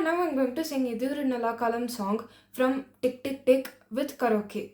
now I'm going to sing Idurunala Kalam song from Tick Tick Tick with karaoke.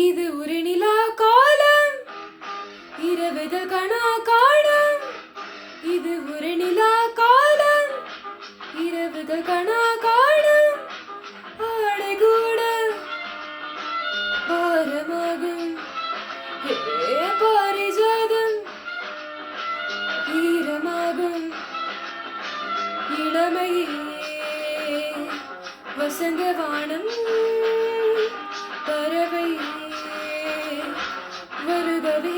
இது ஒரு நிலா காலம் இரவுகள் கணா காலம் இது ஒரு நிலா காலம் இரவுகள் கணா காலம் ஆடை கூட பாரமாகும் பாரிஜாதம் ஈரமாகும் இளமையே வசந்த வானம் பறவை வருகவே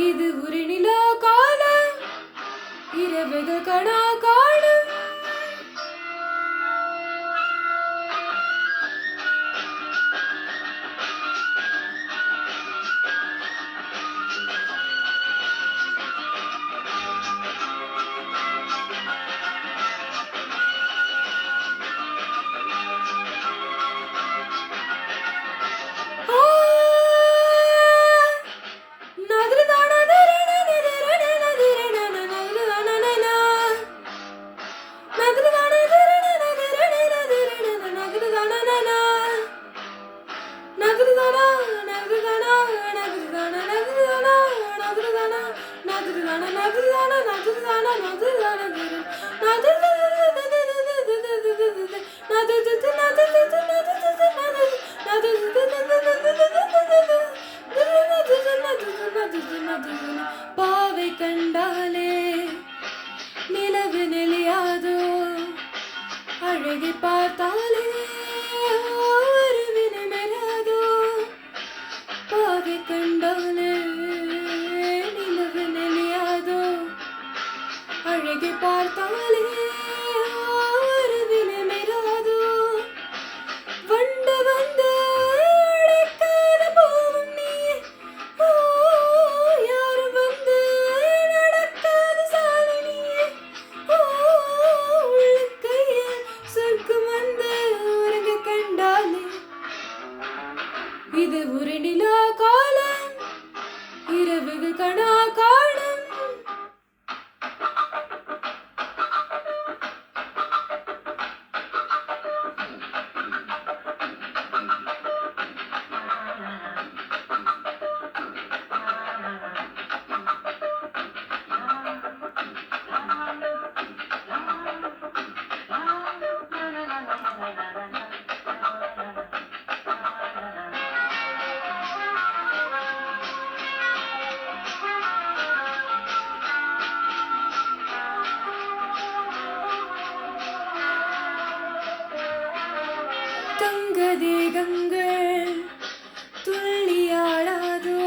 இது ஒரு நிலா காலம் இரவுகள் கணா காலம். பாவை கண்டாலே நிலவு நெளியாதோ அழகை பார்த்தாலே அருவினை மெராதோ பாவை கண்டாலே நிலவு நெளியாதோ அழகை பார்த்தாலே அருவினை மெராதோ வண்டு வந்து அழைக்காத போவும் நீயே ஓ யாரும் வந்து நடக்காத சாலை நீயே ஓ உள்ளுக்கையில் சொர்க்கம் வந்து உறங்க கண்டாலே இது ஒரு நிலா காலம் இரவுகள் கணா காலம். தங்க தேகங்கள் துள்ளியாடாதோ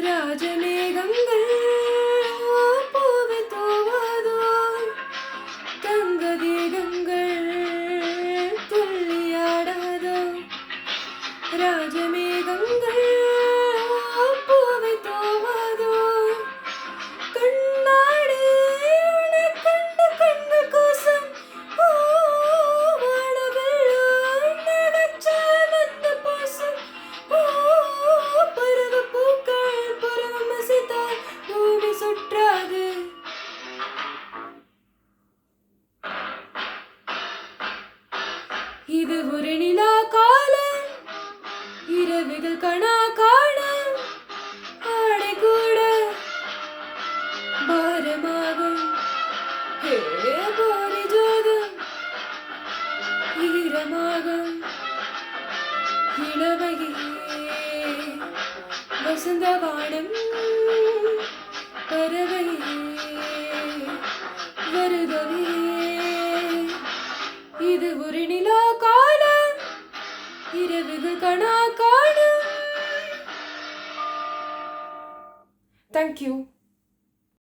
ராஜமேகங்கள் பூவை தோவாதோ தங்க தேகங்கள் துள்ளியாடாதோ ராஜமேகங்கள் பூவை தோவாதோ கண்ணாடி உன்னை கண்ட கண்கள் கோசம் ஓ இது ஒரு நிலா காலம் இரவுகள் கணா காலம் ஆடை கூட பாரமாகும் பாரிஜாதம் ஈரமாகும் இளமையே வசந்த வானம் பறவை வருதவே இது ஒரு நிலா காலம் இரவுகள் கணா காணும். Thank you.